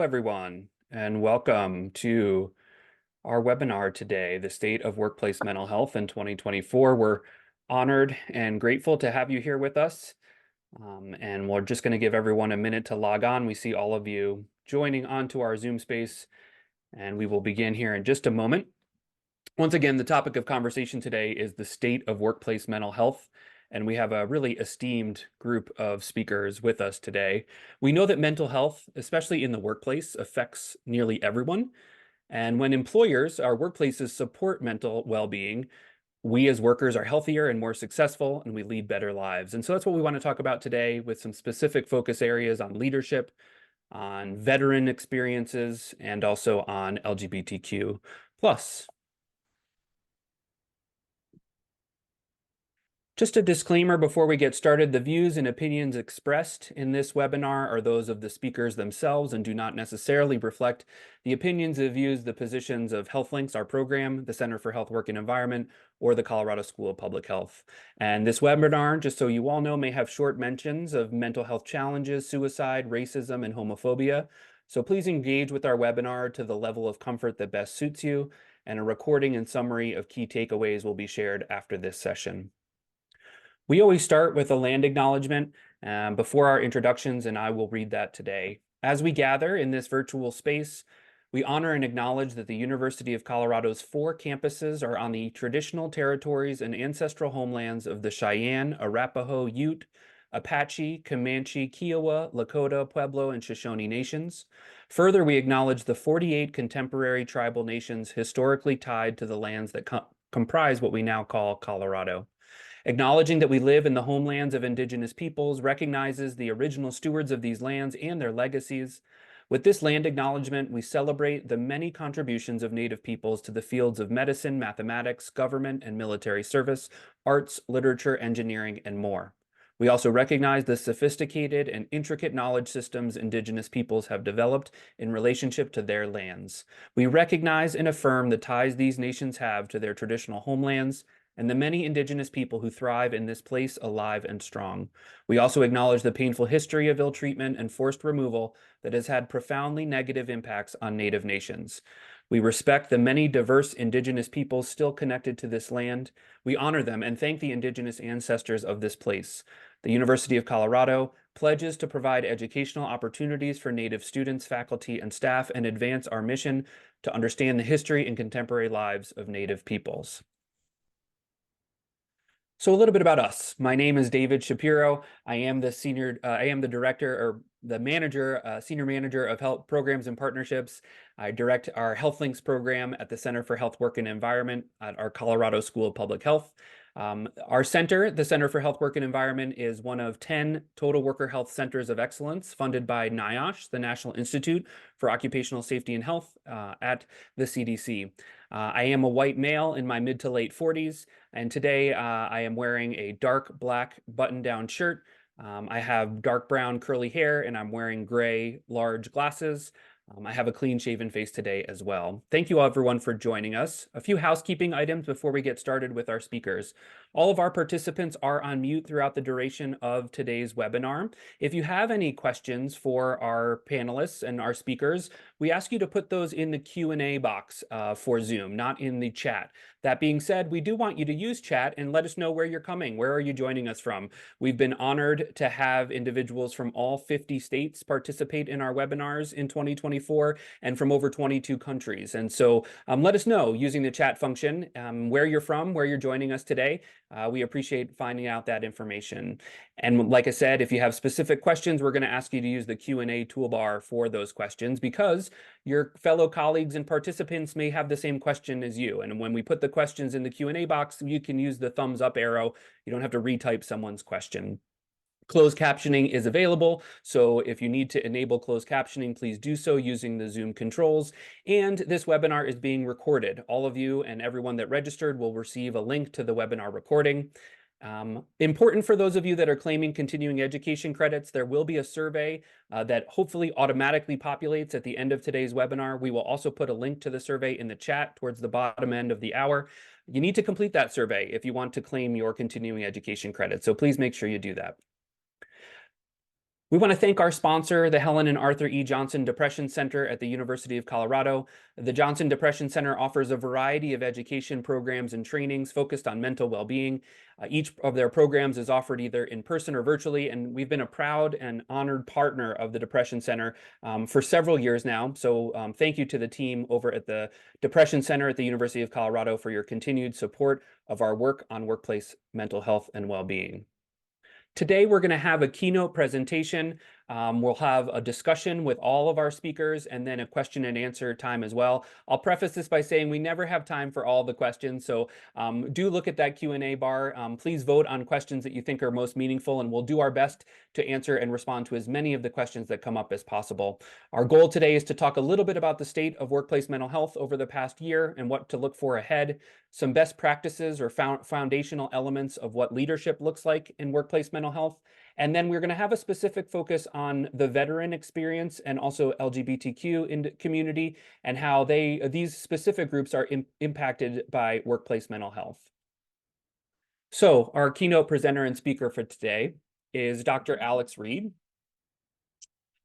everyone, and welcome to our webinar today, The State of Workplace Mental Health in 2024. We're honored and grateful to have you here with us, and we're just going to give everyone a minute to log on. We see all of you joining onto our Zoom space, and we will begin here in just a moment. Once again, the topic of conversation today is the state of workplace mental health, and we have a really esteemed group of speakers with us today. We know that mental health, especially in the workplace, affects nearly everyone. And when employers, our workplaces support mental well-being, we as workers are healthier and more successful, and we lead better lives. And so that's what we want to talk about today, with some specific focus areas on leadership, on veteran experiences, and also on LGBTQ+. Just a disclaimer before we get started, the views and opinions expressed in this webinar are those of the speakers themselves and do not necessarily reflect the opinions and views, the positions of HealthLinks, our program, the Center for Health, Work, and Environment, or the Colorado School of Public Health. And this webinar, just so you all know, may have short mentions of mental health challenges, suicide, racism, and homophobia. So please engage with our webinar to the level of comfort that best suits you, and a recording and summary of key takeaways will be shared after this session. We always start with a land acknowledgement before our introductions, and I will read that today. As we gather in this virtual space, we honor and acknowledge that the University of Colorado's 4 campuses are on the traditional territories and ancestral homelands of the Cheyenne, Arapaho, Ute, Apache, Comanche, Kiowa, Lakota, Pueblo, and Shoshone nations. Further, we acknowledge the 48 contemporary tribal nations historically tied to the lands that comprise what we now call Colorado. Acknowledging that we live in the homelands of Indigenous peoples recognizes the original stewards of these lands and their legacies. With this land acknowledgement, we celebrate the many contributions of Native peoples to the fields of medicine, mathematics, government and military service, arts, literature, engineering, and more. We also recognize the sophisticated and intricate knowledge systems Indigenous peoples have developed in relationship to their lands. We recognize and affirm the ties these nations have to their traditional homelands and the many Indigenous people who thrive in this place alive and strong. We also acknowledge the painful history of ill treatment and forced removal that has had profoundly negative impacts on Native nations. We respect the many diverse Indigenous peoples still connected to this land. We honor them and thank the Indigenous ancestors of this place. The University of Colorado pledges to provide educational opportunities for Native students, faculty, and staff, and advance our mission to understand the history and contemporary lives of Native peoples. So a little bit about us. My name is David Shapiro. I am the director or the manager, senior manager of health programs and partnerships. I direct our HealthLinks program at the Center for Health, Work, and Environment at our Colorado School of Public Health. Our center, the Center for Health, Work, and Environment, is one of 10 total worker health centers of excellence funded by NIOSH, the National Institute for Occupational Safety and Health at the CDC. I am a white male in my mid to late 40s, and today I am wearing a dark black button-down shirt. I have dark brown curly hair, and I'm wearing gray large glasses. I have a clean-shaven face today as well. Thank you everyone for joining us. A few housekeeping items before we get started with our speakers. All of our participants are on mute throughout the duration of today's webinar. If you have any questions for our panelists and our speakers, we ask you to put those in the Q&A box for Zoom, not in the chat. That being said, we do want you to use chat and let us know where you're coming. Where are you joining us from? We've been honored to have individuals from all 50 states participate in our webinars in 2024 and from over 22 countries. And so let us know using the chat function where you're from, where you're joining us today. We appreciate finding out that information. And like I said, if you have specific questions, we're going to ask you to use the Q&A toolbar for those questions, because your fellow colleagues and participants may have the same question as you. And when we put the questions in the Q&A box, you can use the thumbs up arrow. You don't have to retype someone's question. Closed captioning is available, so if you need to enable closed captioning, please do so using the Zoom controls. And this webinar is being recorded. All of you and everyone that registered will receive a link to the webinar recording. Important for those of you that are claiming continuing education credits, there will be a survey that hopefully automatically populates at the end of today's webinar. We will also put a link to the survey in the chat towards the bottom end of the hour. You need to complete that survey if you want to claim your continuing education credit, so please make sure you do that. We want to thank our sponsor, the Helen and Arthur E. Johnson Depression Center at the University of Colorado. The Johnson Depression Center offers a variety of education programs and trainings focused on mental well-being. Each of their programs is offered either in person or virtually, and we've been a proud and honored partner of the Depression Center for several years now. So thank you to the team over at the Depression Center at the University of Colorado for your continued support of our work on workplace mental health and well-being. Today, we're going to have a keynote presentation. We'll have a discussion with all of our speakers and then a question and answer time as well. I'll preface this by saying we never have time for all the questions, so do look at that Q&A bar. Please vote on questions that you think are most meaningful, and we'll do our best to answer and respond to as many of the questions that come up as possible. Our goal today is to talk a little bit about the state of workplace mental health over the past year and what to look for ahead, some best practices or foundational elements of what leadership looks like in workplace mental health. And then we're going to have a specific focus on the veteran experience and also LGBTQ community and how these specific groups are impacted by workplace mental health. So our keynote presenter and speaker for today is Dr. Alex Reed.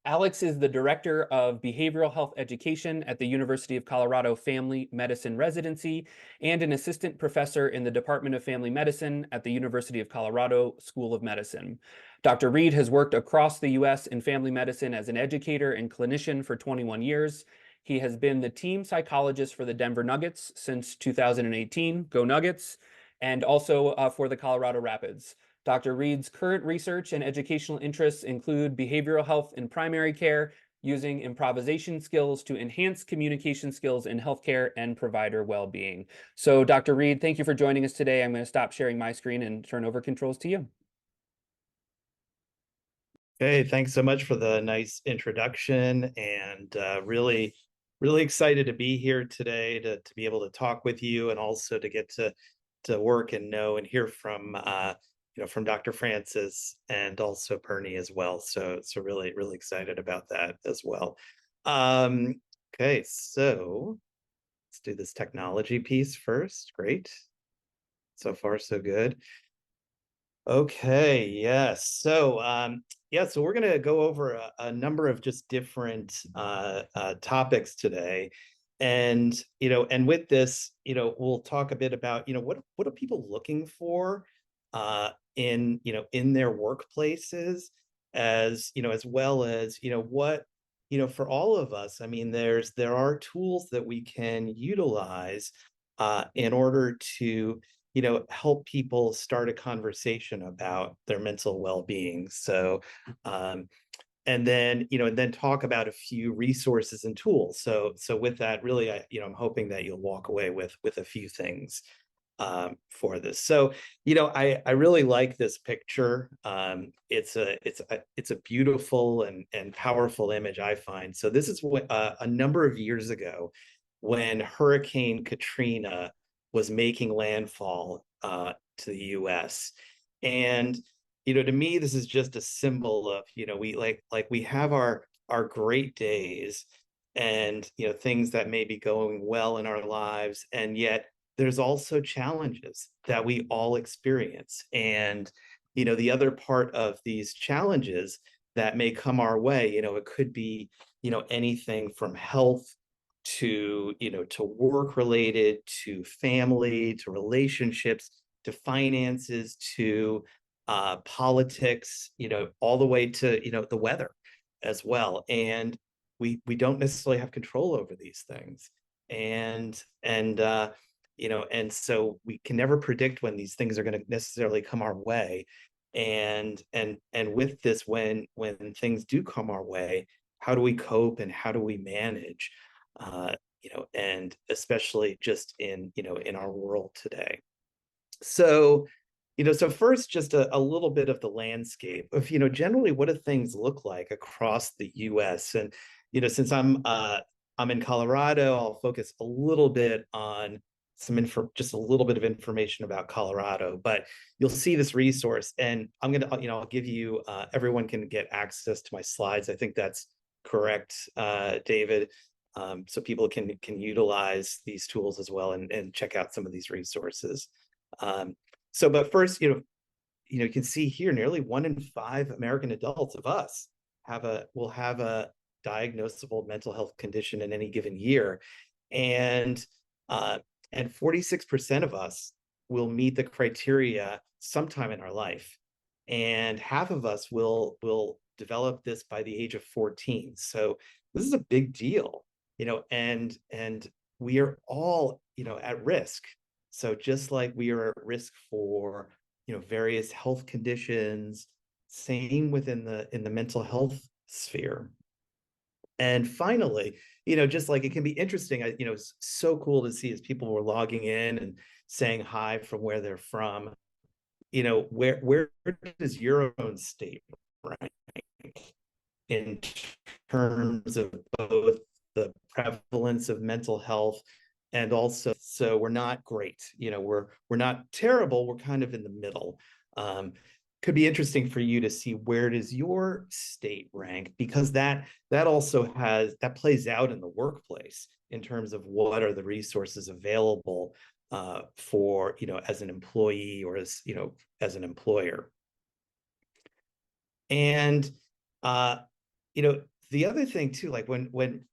Alex is the Director of Behavioral Health Education at the University of Colorado Family Medicine Residency and an Assistant Professor in the Department of Family Medicine at the University of Colorado School of Medicine. Dr. Reed has worked across the U.S. in family medicine as an educator and clinician for 21 years. He has been the team psychologist for the Denver Nuggets since 2018, Go Nuggets, and also for the Colorado Rapids. Dr. Reed's current research and educational interests include behavioral health in primary care, using improvisation skills to enhance communication skills in healthcare and provider well-being. So Dr. Reed, thank you for joining us today. I'm going to stop sharing my screen and turn over controls to you. Hey, thanks so much for the nice introduction, and really excited to be here today to be able to talk with you and also to get to work and know and hear from from Dr. Francis and also Pernie as well. So really excited about that as well. Okay, so let's do this technology piece first. Great. So far, so good. Okay, yes. So so we're going to go over a number of just different topics today. And and with this, we'll talk a bit about, what are people looking for in, in their workplaces, as, as well as, what, for all of us. I mean, there are tools that we can utilize in order to help people start a conversation about their mental well-being. So and then and then talk about a few resources and tools. So with that, really, I'm hoping that you'll walk away with a few things for this. So I really like this picture. It's a beautiful and powerful image, I find. So this is what a number of years ago, when Hurricane Katrina was making landfall to the US. And to me, this is just a symbol of, we have our great days and things that may be going well in our lives, and yet there's also challenges that we all experience. And the other part of these challenges that may come our way, it could be anything from health to to work related, to family, to relationships, to finances, to politics, all the way to the weather as well. And we don't necessarily have control over these things. And and so we can never predict when these things are going to necessarily come our way. And with this, when things do come our way, how do we cope and how do we manage? And especially just in in our world today. So so first, just a little bit of the landscape of generally what do things look like across the US. And since I'm in Colorado, I'll focus a little bit on just a little bit of information about Colorado. But you'll see this resource, and I'm gonna I'll give you everyone can get access to my slides. I think that's correct, David. So people can utilize these tools as well and check out some of these resources. But first, you can see here nearly 1 in 5 American adults of us will have a diagnosable mental health condition in any given year. And uh, and 46% of us will meet the criteria sometime in our life. And half of us will develop this by the age of 14. So this is a big deal, and we are all, at risk. So just like we are at risk for, various health conditions, same within the mental health sphere. And finally, just like it can be interesting, it's so cool to see as people were logging in and saying hi from where they're from. Where does your own state rank in terms of both the prevalence of mental health and also, so we're not great, we're not terrible, we're kind of in the middle. Could be interesting for you to see where does your state rank, because that also plays out in the workplace in terms of what are the resources available for, as an employee or as an employer. And the other thing too, like when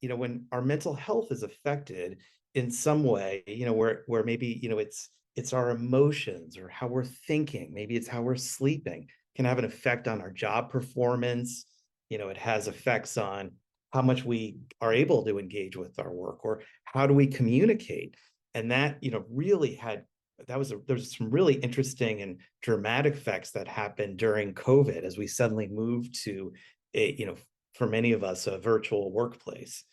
our mental health is affected in some way, where maybe, it's our emotions or how we're thinking, maybe it's how we're sleeping, can have an effect on our job performance. It has effects on how much we are able to engage with our work, or how do we communicate. And that, really there's some really interesting and dramatic effects that happened during COVID as we suddenly moved to for many of us, a virtual workplace.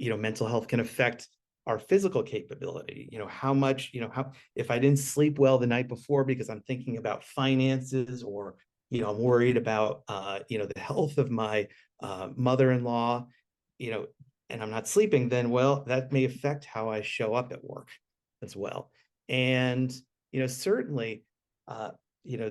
Mental health can affect our physical capability. How much, how, if I didn't sleep well the night before because I'm thinking about finances, or, I'm worried about, the health of my mother-in-law, and I'm not sleeping, then, well, that may affect how I show up at work as well. And, certainly,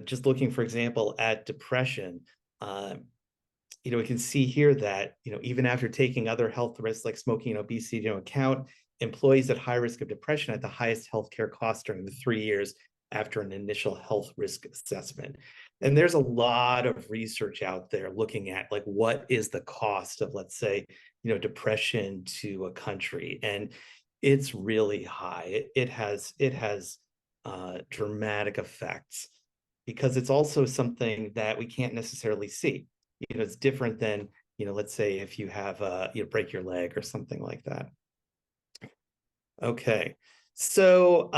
just looking, for example, at depression, we can see here that, even after taking other health risks like smoking and obesity into account, employees at high risk of depression had the highest healthcare costs during the 3 years after an initial health risk assessment. And there's a lot of research out there looking at, like, what is the cost of, let's say, depression to a country, and it's really high. It has dramatic effects, because it's also something that we can't necessarily see. It's different than, let's say if you have break your leg or something like that. Okay, so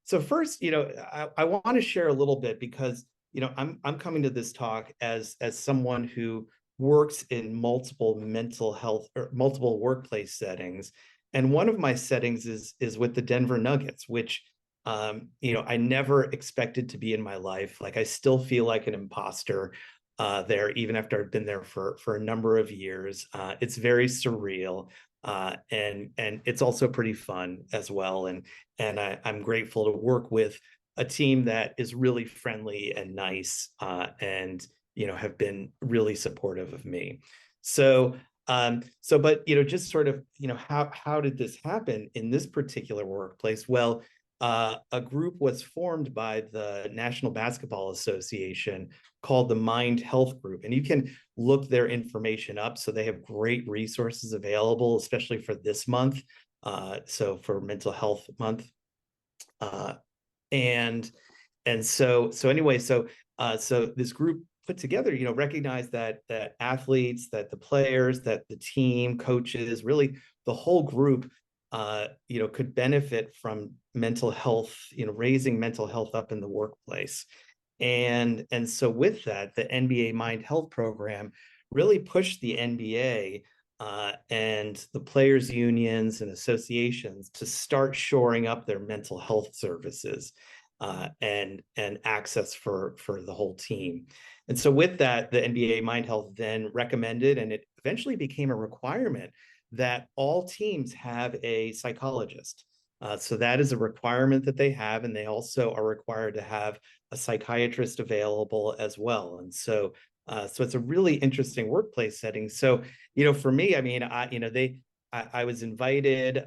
so first, I want to share a little bit, because I'm coming to this talk as someone who works in multiple mental health or multiple workplace settings, and one of my settings is with the Denver Nuggets, which I never expected to be in my life. Like, I still feel like an imposter there, even after I've been there for a number of years. It's very surreal. And it's also pretty fun as well. And I'm grateful to work with a team that is really friendly and nice, and have been really supportive of me. So but just sort of, how did this happen in this particular workplace? Well, a group was formed by the National Basketball Association called the Mind Health Group, and you can look their information up. So they have great resources available, especially for this month. So for Mental Health Month, and so anyway, so this group put together, recognized that athletes, that the players, that the team, coaches, really the whole group, could benefit from mental health, raising mental health up in the workplace. And so with that, the NBA Mind Health program really pushed the NBA and the players' unions and associations to start shoring up their mental health services and access for the whole team. And so with that, the NBA Mind Health then recommended, and it eventually became a requirement, that all teams have a psychologist. So that is a requirement that they have, and they also are required to have a psychiatrist available as well. And so so it's a really interesting workplace setting. So, for me, I mean, I was invited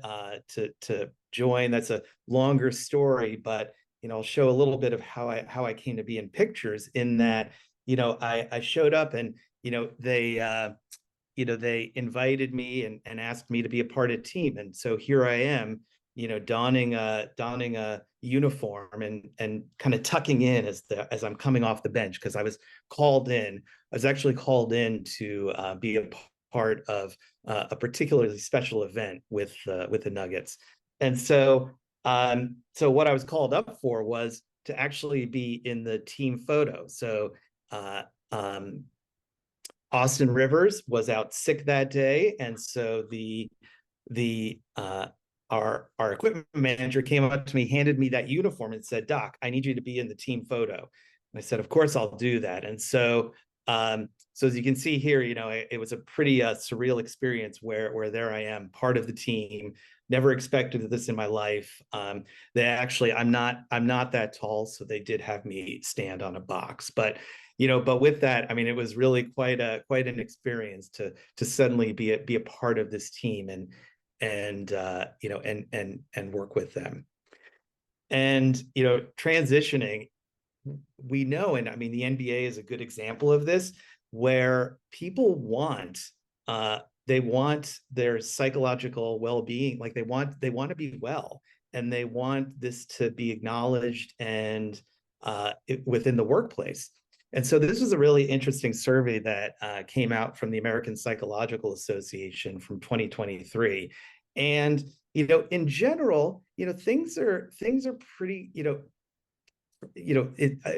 to join. That's a longer story, but I'll show a little bit of how I came to be in pictures in that, I showed up and, they invited me and asked me to be a part of the team. And so here I am, donning a uniform and kind of tucking in as I'm coming off the bench because I was called in. I was actually called in to be a part of a particularly special event with the Nuggets. And so what I was called up for was to actually be in the team photo. So uh, um, Austin Rivers was out sick that day, and so the our equipment manager came up to me, handed me that uniform, and said, "Doc, I need you to be in the team photo." And I said, "Of course, I'll do that." And so as you can see here, it was a pretty surreal experience where there I am, part of the team. Never expected this in my life. They actually, I'm not that tall, so they did have me stand on a box, but with that, I mean, it was really quite an experience to suddenly be a part of this team and work with them. And transitioning, we know, and I mean, the NBA is a good example of this, where people they want their psychological well-being, like they want to be well, and they want this to be acknowledged and within the workplace. And so this was a really interesting survey that came out from the American Psychological Association from 2023. And in general, things are pretty,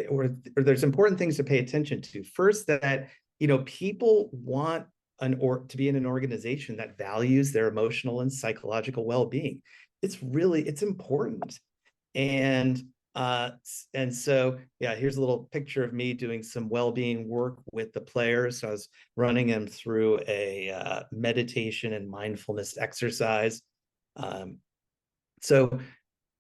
or there's important things to pay attention to. First, that people want to be in an organization that values their emotional and psychological well-being. It's important. And so yeah, here's a little picture of me doing some well-being work with the players. So I was running them through a meditation and mindfulness exercise. So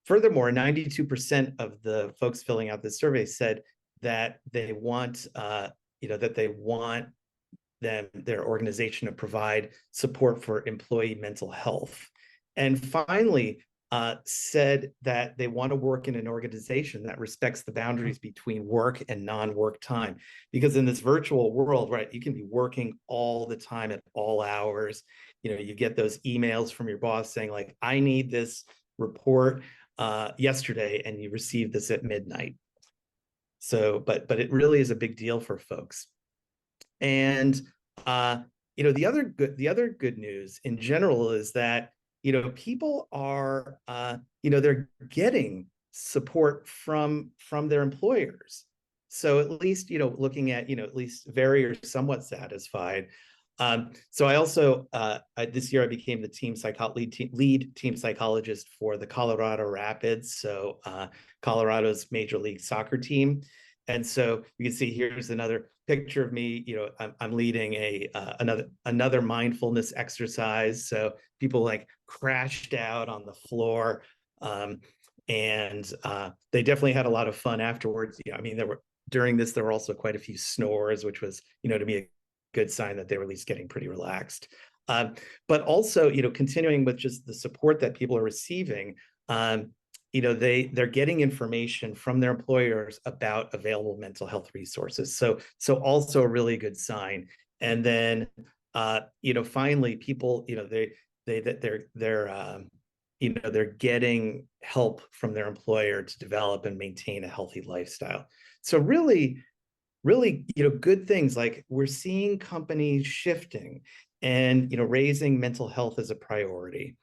furthermore, 92% of the folks filling out this survey said that they want their organization to provide support for employee mental health. And finally, said that they want to work in an organization that respects the boundaries between work and non-work time. Because in this virtual world, right, you can be working all the time at all hours. You get those emails from your boss saying, like, I need this report yesterday, and you receive this at midnight. So, but it really is a big deal for folks. And the other good news in general is that people are they're getting support from their employers. So at least looking at at least very or somewhat satisfied. So I also this year I became the lead team psychologist for the Colorado Rapids, so Colorado's Major League Soccer team. And so you can see here's another picture of me. I'm leading another mindfulness exercise. So people like crashed out on the floor, and they definitely had a lot of fun afterwards. I mean, during this there were also quite a few snores, which was to me a good sign that they were at least getting pretty relaxed. But also, continuing with just the support that people are receiving, they're getting information from their employers about available mental health resources. So also a really good sign. And then, finally, people, they're getting help from their employer to develop and maintain a healthy lifestyle. So really, good things, like we're seeing companies shifting and raising mental health as a priority.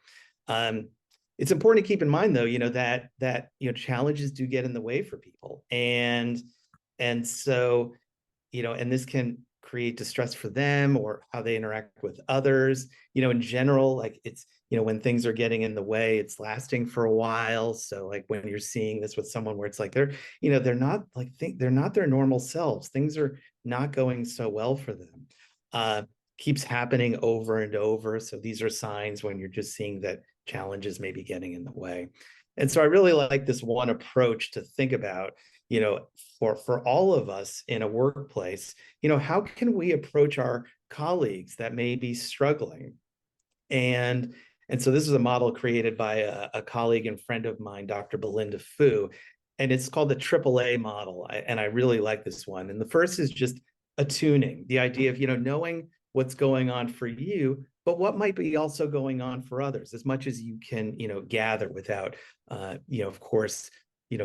It's important to keep in mind, though, that challenges do get in the way for people, and so and this can create distress for them or how they interact with others. In general, like it's when things are getting in the way, it's lasting for a while. So like when you're seeing this with someone where it's like they're not like they're not their normal selves, things are not going so well for them, keeps happening over and over. So these are signs when you're just seeing that challenges may be getting in the way. And so I really like this one approach to think about, for all of us in a workplace, how can we approach our colleagues that may be struggling? And so this is a model created by a colleague and friend of mine, Dr. Belinda Fu. and it's called the AAA model. And I really like this one. And the first is just attuning, the idea of, knowing what's going on for you, but what might be also going on for others, as much as you can, gather without, of course,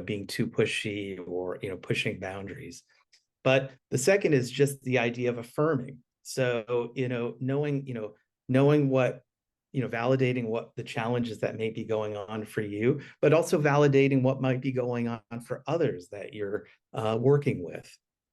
being too pushy or, pushing boundaries. But the second is just the idea of affirming. So, knowing what, validating what the challenges that may be going on for you, but also validating what might be going on for others that you're working with.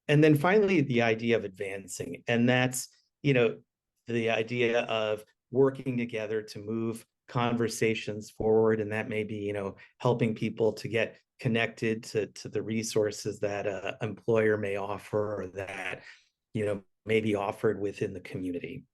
And then finally, the idea of advancing. And that's, the idea of working together to move conversations forward. And that may be, helping people to get connected to the resources that an employer may offer or that, may be offered within the community.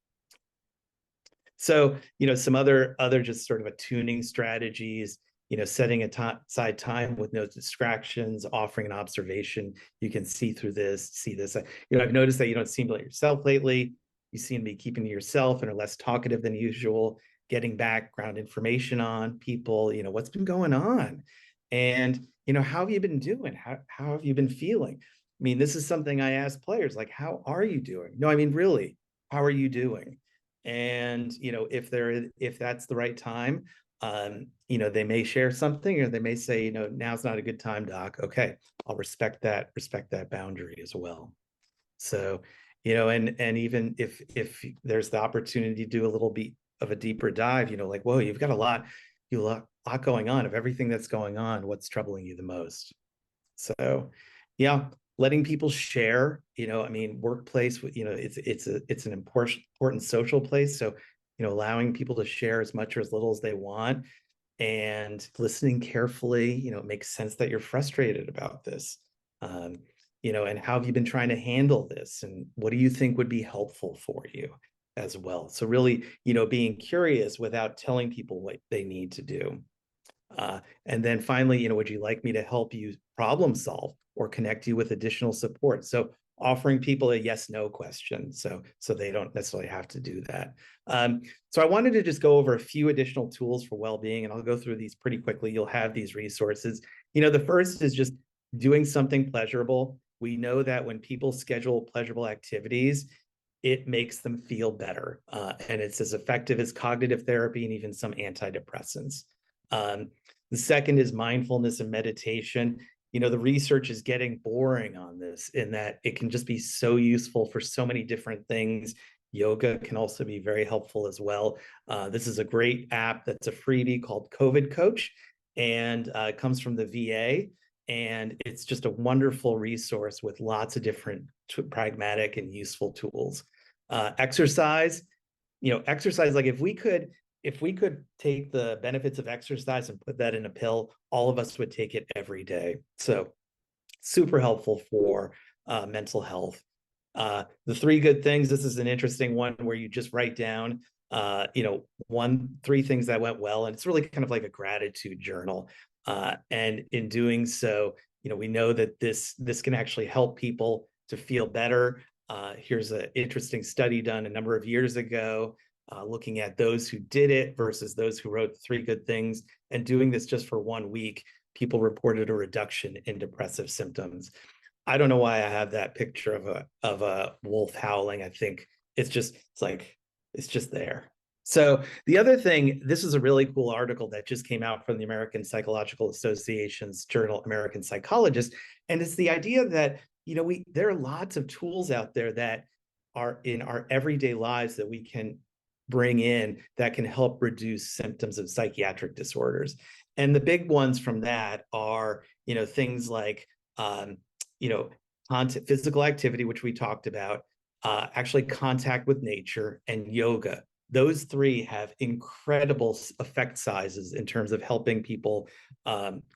So, some other just sort of attuning strategies, setting aside time with no distractions, offering an observation. You can see through this, see this. I've noticed that you don't seem like yourself lately. You seem to be keeping to yourself and are less talkative than usual, getting background information on people, what's been going on. And, how have you been doing? How have you been feeling? I mean, this is something I ask players, like, how are you doing? No, I mean, really, how are you doing? And, if that's the right time, they may share something or they may say, now's not a good time, doc. Okay, I'll respect that boundary as well. So, and even if there's the opportunity to do a little bit of a deeper dive, like, whoa, you've got a lot going on. Of everything that's going on, what's troubling you the most? So, yeah, letting people share, I mean, workplace, it's an important social place. So, allowing people to share as much or as little as they want and listening carefully, it makes sense that you're frustrated about this. And how have you been trying to handle this? And what do you think would be helpful for you as well? So really, being curious without telling people what they need to do. And then finally, would you like me to help you problem solve or connect you with additional support? So offering people a yes, no question. So they don't necessarily have to do that. So I wanted to just go over a few additional tools for well-being, and I'll go through these pretty quickly. You'll have these resources. The first is just doing something pleasurable. We know that when people schedule pleasurable activities, it makes them feel better. And it's as effective as cognitive therapy and even some antidepressants. The second is mindfulness and meditation. The research is getting boring on this in that it can just be so useful for so many different things. Yoga can also be very helpful as well. This is a great app that's a freebie called COVID Coach, and it comes from the VA. And it's just a wonderful resource with lots of different pragmatic and useful tools. Exercise, like if we could take the benefits of exercise and put that in a pill, all of us would take it every day. So super helpful for mental health. The three good things, this is an interesting one where you just write down, three things that went well. And it's really kind of like a gratitude journal. And in doing so, we know that this can actually help people to feel better. Here's an interesting study done a number of years ago, looking at those who did it versus those who wrote three good things, and doing this just for 1 week, people reported a reduction in depressive symptoms. I don't know why I have that picture of a wolf howling. I think it's just there. So the other thing, this is a really cool article that just came out from the American Psychological Association's journal, American Psychologist. And it's the idea that, there are lots of tools out there that are in our everyday lives that we can bring in that can help reduce symptoms of psychiatric disorders. And the big ones from that are, things like, physical activity, which we talked about, actually contact with nature, and yoga. Those three have incredible effect sizes in terms of helping people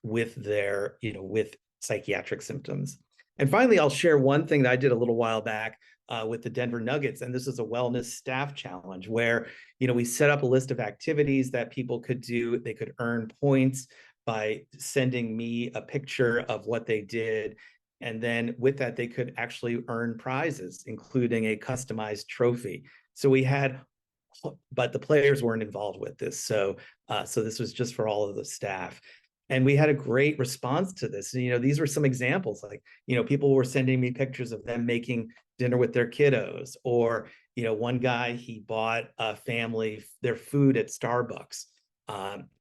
with their, with psychiatric symptoms. And finally, I'll share one thing that I did a little while back with the Denver Nuggets. And this is a wellness staff challenge where, we set up a list of activities that people could do. They could earn points by sending me a picture of what they did. And then with that, they could actually earn prizes, including a customized trophy. So we had, but the players weren't involved with this. So this was just for all of the staff. And we had a great response to this. These were some examples, like, people were sending me pictures of them making dinner with their kiddos, or, one guy, he bought a family their food at Starbucks.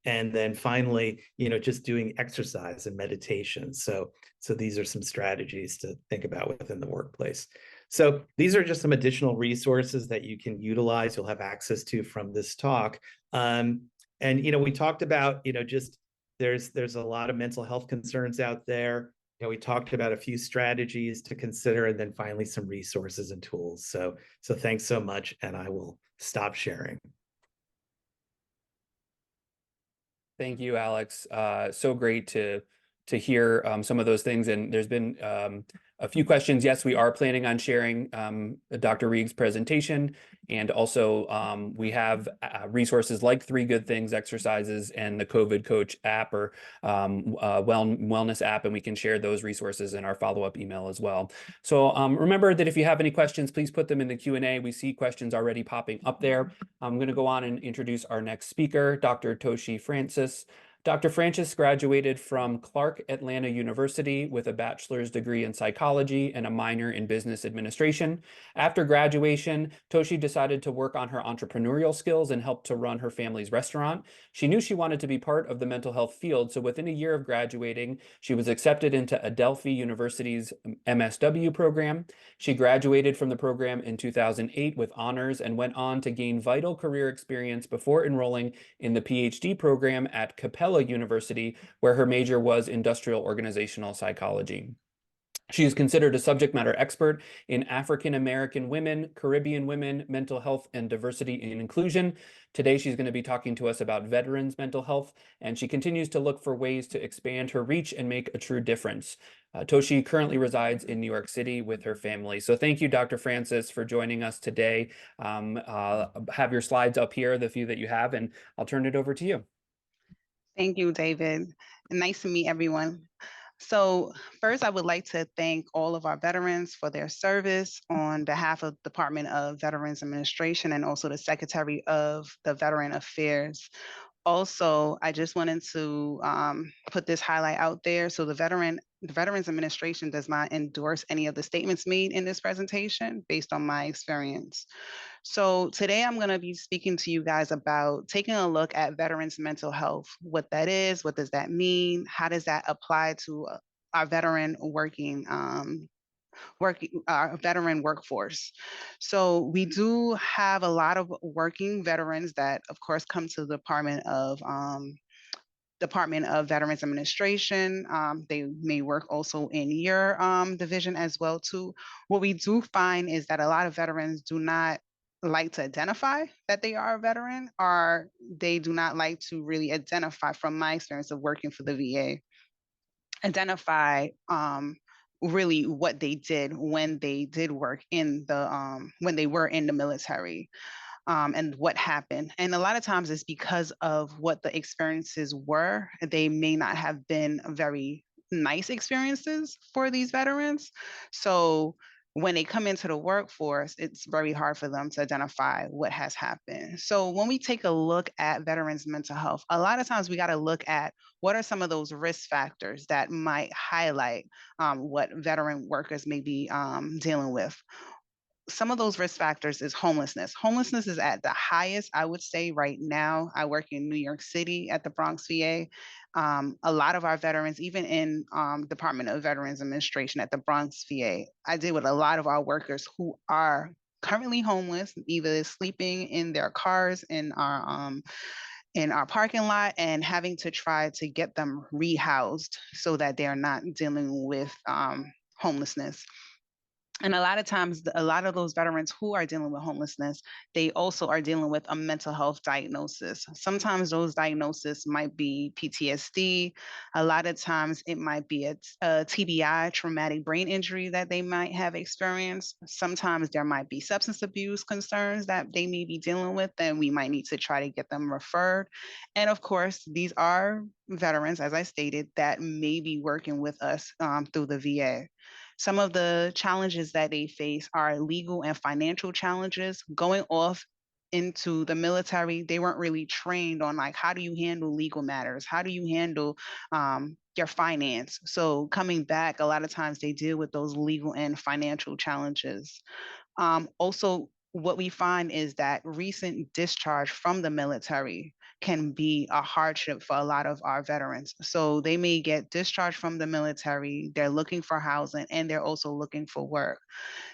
And then finally, just doing exercise and meditation. So these are some strategies to think about within the workplace. So these are just some additional resources that you can utilize, you'll have access to from this talk. And we talked about, just there's a lot of mental health concerns out there. We talked about a few strategies to consider, and then finally some resources and tools. So thanks so much, and I will stop sharing. Thank you, Alex. So great to hear some of those things. And there's been a few questions. Yes, we are planning on sharing Dr. Rieg's presentation. And also we have resources like 3 Good Things exercises and the COVID Coach app, or wellness app, and we can share those resources in our follow-up email as well. So remember that if you have any questions, please put them in the Q&A. We see questions already popping up there. I'm going to go on and introduce our next speaker, Dr. Toshi Francis. Dr. Francis graduated from Clark Atlanta University with a bachelor's degree in psychology and a minor in business administration. After graduation, Toshi decided to work on her entrepreneurial skills and help to run her family's restaurant. She knew she wanted to be part of the mental health field, so within a year of graduating, she was accepted into Adelphi University's MSW program. She graduated from the program in 2008 with honors and went on to gain vital career experience before enrolling in the PhD program at Capella University, where her major was industrial organizational psychology. She is considered a subject matter expert in African American women, Caribbean women, mental health, and diversity and inclusion. Today, she's going to be talking to us about veterans' mental health, and she continues to look for ways to expand her reach and make a true difference. Toshi currently resides in New York City with her family. So thank you, Dr. Francis, for joining us today. Have your slides up here, the few that you have, and I'll turn it over to you. Thank you, David. Nice to meet everyone. So first, I would like to thank all of our veterans for their service on behalf of the Department of Veterans Administration and also the Secretary of the Veteran Affairs. Also, I just wanted to put this highlight out there. So the Veterans Administration does not endorse any of the statements made in this presentation based on my experience. So today I'm going to be speaking to you guys about taking a look at veterans' mental health, what that is, what does that mean, how does that apply to our veteran our veteran workforce. So we do have a lot of working veterans that, of course, come to the Department of Veterans Administration. They may work also in your division as well too. What we do find is that a lot of veterans do not like to identify that they are a veteran, or they do not like to really identify, from my experience of working for the VA, identify really what they did when they did work in the when they were in the military. And what happened. And a lot of times it's because of what the experiences were. They may not have been very nice experiences for these veterans. So when they come into the workforce, it's very hard for them to identify what has happened. So when we take a look at veterans' mental health, a lot of times we got to look at what are some of those risk factors that might highlight what veteran workers may be dealing with. Some of those risk factors is homelessness. Homelessness is at the highest, I would say, right now. I work in New York City at the Bronx VA. A lot of our veterans, even in Department of Veterans Administration at the Bronx VA, I deal with a lot of our workers who are currently homeless, either sleeping in their cars in our parking lot and having to try to get them rehoused so that they're not dealing with homelessness. And a lot of times, a lot of those veterans who are dealing with homelessness, they also are dealing with a mental health diagnosis. Sometimes those diagnoses might be PTSD. A lot of times it might be a TBI, traumatic brain injury, that they might have experienced. Sometimes there might be substance abuse concerns that they may be dealing with, and we might need to try to get them referred. And of course, these are veterans, as I stated, that may be working with us through the VA. Some of the challenges that they face are legal and financial challenges. Going off into the military, they weren't really trained on like, how do you handle legal matters? How do you handle your finance? So coming back, a lot of times they deal with those legal and financial challenges. Also, what we find is that recent discharge from the military can be a hardship for a lot of our veterans. So they may get discharged from the military, they're looking for housing, and they're also looking for work.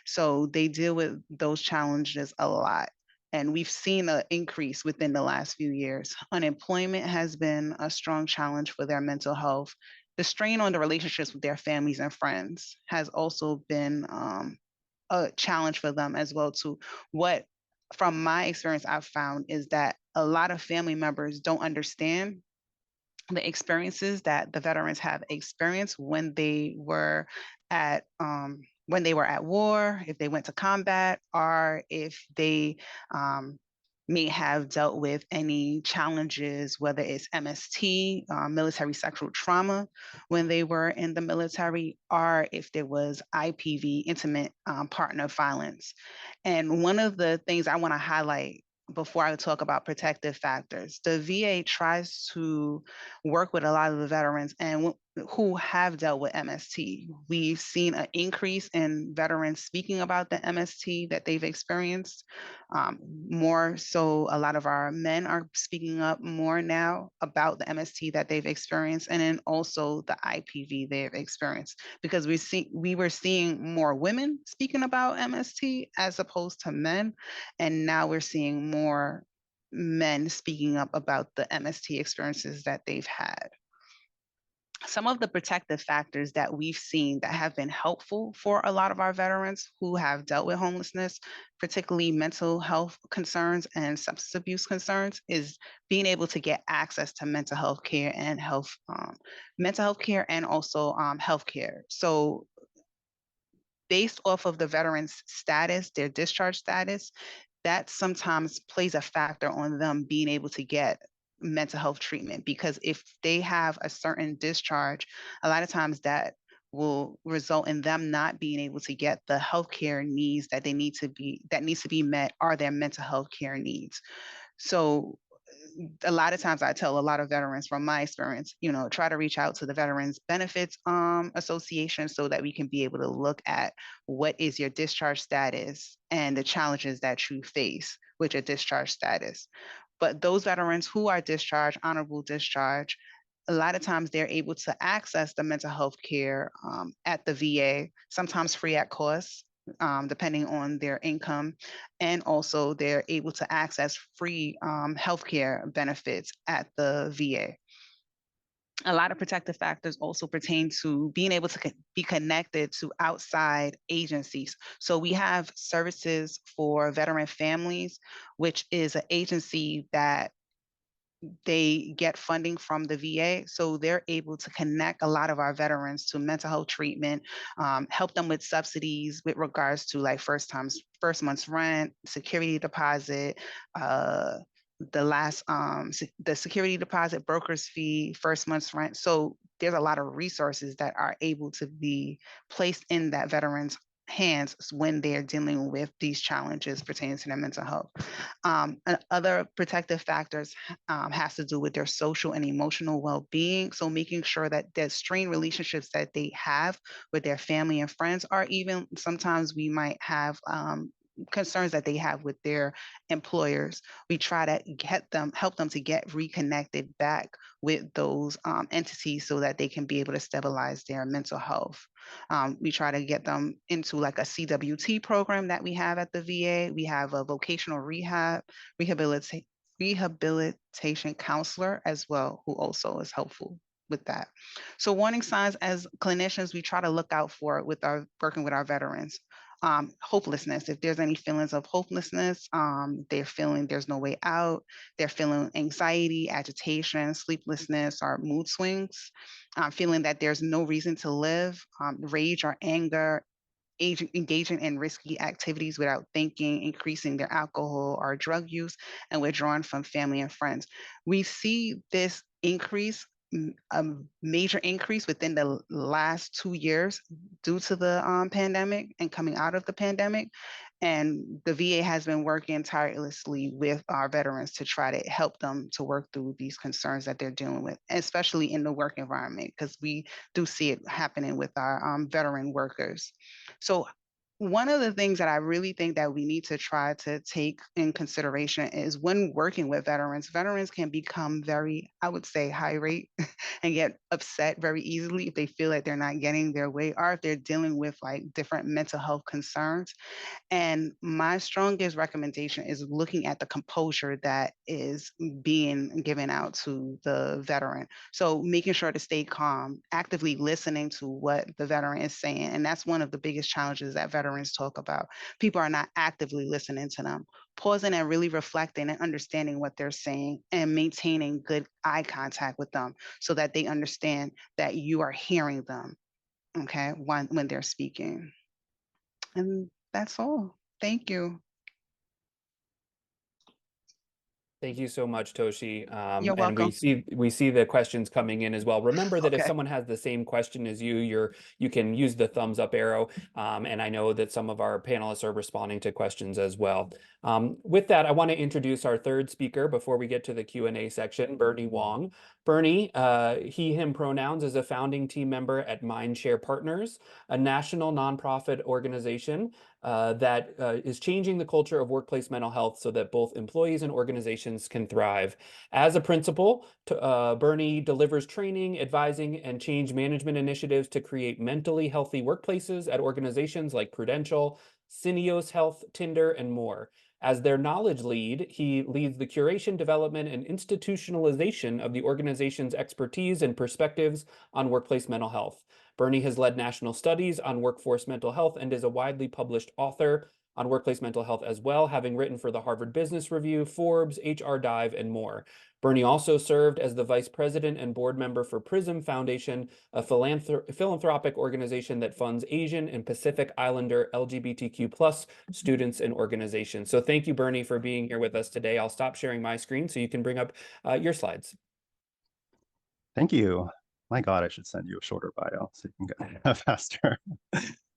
So they deal with those challenges a lot. And we've seen an increase within the last few years. Unemployment has been a strong challenge for their mental health. The strain on the relationships with their families and friends has also been a challenge for them as well too. What from my experience I've found is that a lot of family members don't understand the experiences that the veterans have experienced when they were at war, if they went to combat, or if they may have dealt with any challenges, whether it's MST, military sexual trauma, when they were in the military, or if there was IPV, intimate partner violence. And one of the things I want to highlight before I talk about protective factors, the VA tries to work with a lot of the veterans and who have dealt with MST. We've seen an increase in veterans speaking about the MST that they've experienced. More so, a lot of our men are speaking up more now about the MST that they've experienced, and then also the IPV they've experienced, because we were seeing more women speaking about MST as opposed to men, and now we're seeing more men speaking up about the MST experiences that they've had. Some of the protective factors that we've seen that have been helpful for a lot of our veterans who have dealt with homelessness, particularly mental health concerns and substance abuse concerns, is being able to get access to mental health care and also health care. So based off of the veteran's status, their discharge status, that sometimes plays a factor on them being able to get mental health treatment, because if they have a certain discharge, a lot of times that will result in them not being able to get the healthcare needs that needs to be met, are their mental health care needs. So a lot of times I tell a lot of veterans from my experience, try to reach out to the Veterans Benefits Association so that we can be able to look at what is your discharge status and the challenges that you face with your discharge status. But those veterans who are discharged, honorable discharge, a lot of times they're able to access the mental health care at the VA, sometimes free at cost, depending on their income. And also they're able to access free healthcare benefits at the VA. A lot of protective factors also pertain to being able to be connected to outside agencies. So we have Services for Veteran Families, which is an agency that they get funding from the VA. So they're able to connect a lot of our veterans to mental health treatment, help them with subsidies with regards to like first month's rent, security deposit, the security deposit, broker's fee, first month's rent. So there's a lot of resources that are able to be placed in that veteran's hands when they're dealing with these challenges pertaining to their mental health. And other protective factors has to do with their social and emotional well-being. So making sure that the strained relationships that they have with their family and friends, or even sometimes we might have concerns that they have with their employers, we try to help them to get reconnected back with those entities so that they can be able to stabilize their mental health. We try to get them into like a CWT program that we have at the VA. We have a vocational rehabilitation counselor as well, who also is helpful with that. So warning signs as clinicians, we try to look out for with working with our veterans. Hopelessness. If there's any feelings of hopelessness, they're feeling there's no way out, they're feeling anxiety, agitation, sleeplessness, or mood swings, feeling that there's no reason to live, rage or anger, engaging in risky activities without thinking, increasing their alcohol or drug use, and withdrawing from family and friends. We see this increase a major increase within the last 2 years due to the pandemic and coming out of the pandemic. And the VA has been working tirelessly with our veterans to try to help them to work through these concerns that they're dealing with, especially in the work environment, because we do see it happening with our veteran workers. So one of the things that I really think that we need to try to take in consideration is when working with veterans, veterans can become very, I would say, high rate and get upset very easily if they feel like they're not getting their way or if they're dealing with like different mental health concerns. And my strongest recommendation is looking at the composure that is being given out to the veteran. So making sure to stay calm, actively listening to what the veteran is saying. And that's one of the biggest challenges that veterans talk about. People are not actively listening to them. Pausing and really reflecting and understanding what they're saying and maintaining good eye contact with them so that they understand that you are hearing them, okay, when they're speaking. And that's all. Thank you. Thank you so much, Toshi. You're And welcome. we see the questions coming in as well. Remember that if Okay. someone has the same question as you can use the thumbs up arrow. And I know that some of our panelists are responding to questions as well. With that, I want to introduce our third speaker before we get to the Q&A section, Bernie Wong. Bernie, he, him pronouns, is a founding team member at Mindshare Partners, a national nonprofit organization that is changing the culture of workplace mental health so that both employees and organizations can thrive. As a principal, Bernie delivers training, advising, and change management initiatives to create mentally healthy workplaces at organizations like Prudential, Syneos Health, Tinder, and more. As their knowledge lead, he leads the curation, development, and institutionalization of the organization's expertise and perspectives on workplace mental health. Bernie has led national studies on workforce mental health and is a widely published author on workplace mental health as well, having written for the Harvard Business Review, Forbes, HR Dive, and more. Bernie also served as the vice president and board member for PRISM Foundation, a philanthropic organization that funds Asian and Pacific Islander LGBTQ+ students and organizations. So thank you, Bernie, for being here with us today. I'll stop sharing my screen so you can bring up your slides. Thank you. My God, I should send you a shorter bio so you can get faster.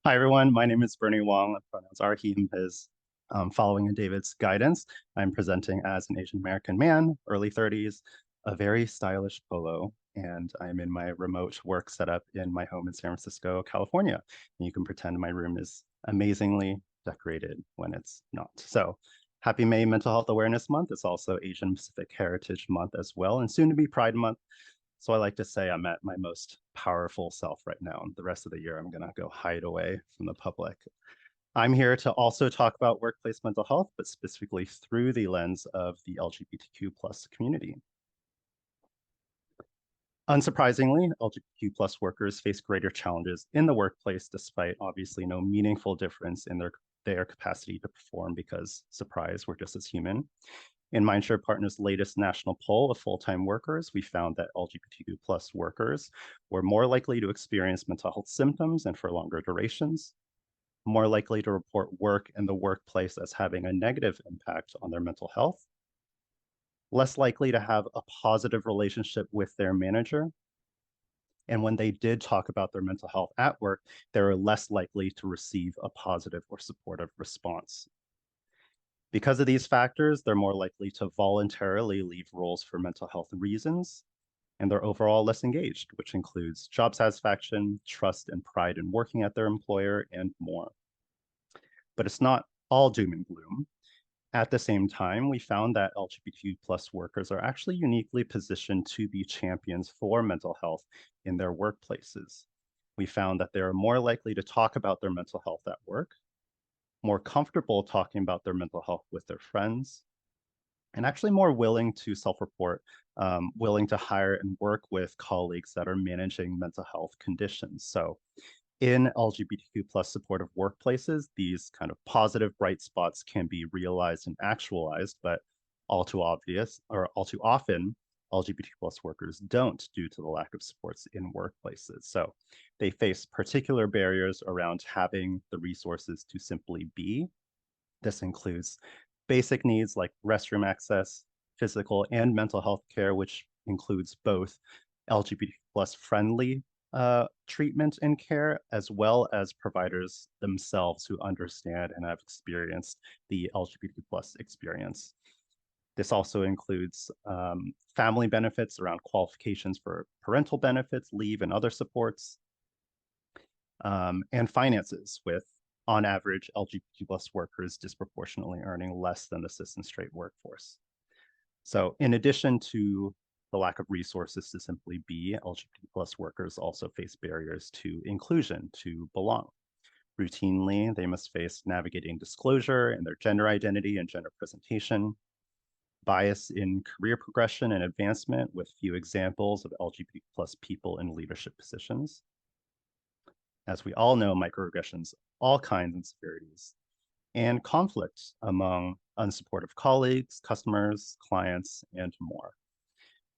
Hi, everyone. My name is Bernie Wong. Pronouns are he, him, his. Following in David's guidance, I'm presenting as an Asian American man, early 30s, a very stylish polo, and I'm in my remote work setup in my home in San Francisco, California. And you can pretend my room is amazingly decorated when it's not. So happy May Mental Health Awareness Month. It's also Asian Pacific Heritage Month as well, and soon to be Pride Month. So I like to say I'm at my most powerful self right now. And the rest of the year, I'm going to go hide away from the public. I'm here to also talk about workplace mental health, but specifically through the lens of the LGBTQ+ community. Unsurprisingly, LGBTQ+ workers face greater challenges in the workplace, despite obviously no meaningful difference in their capacity to perform because, surprise, we're just as human. In Mindshare Partners' latest national poll of full-time workers, we found that LGBTQ+ workers were more likely to experience mental health symptoms and for longer durations, more likely to report work in the workplace as having a negative impact on their mental health, less likely to have a positive relationship with their manager, and when they did talk about their mental health at work, they were less likely to receive a positive or supportive response. Because of these factors, they're more likely to voluntarily leave roles for mental health reasons, and they're overall less engaged, which includes job satisfaction, trust and pride in working at their employer, and more. But it's not all doom and gloom. At the same time, we found that LGBTQ+ workers are actually uniquely positioned to be champions for mental health in their workplaces. We found that they're more likely to talk about their mental health at work, more comfortable talking about their mental health with their friends, and actually more willing to self-report, willing to hire and work with colleagues that are managing mental health conditions. So in LGBTQ+ supportive workplaces, these kind of positive bright spots can be realized and actualized, but all too often, LGBTQ+ workers don't due to the lack of supports in workplaces. So they face particular barriers around having the resources to simply be. This includes basic needs like restroom access, physical and mental health care, which includes both, LGBT plus friendly treatment and care, as well as providers themselves who understand and have experienced the LGBT plus experience. This also includes family benefits around qualifications for parental benefits, leave, and other supports, and finances, with, on average, LGBT plus workers disproportionately earning less than the cis and straight workforce. So in addition to the lack of resources to simply be, LGBT plus workers also face barriers to inclusion, to belong. Routinely, they must face navigating disclosure in their gender identity and gender presentation, bias in career progression and advancement, with few examples of LGBT plus people in leadership positions. As we all know, microaggressions, all kinds and severities, and conflict among unsupportive colleagues, customers, clients, and more.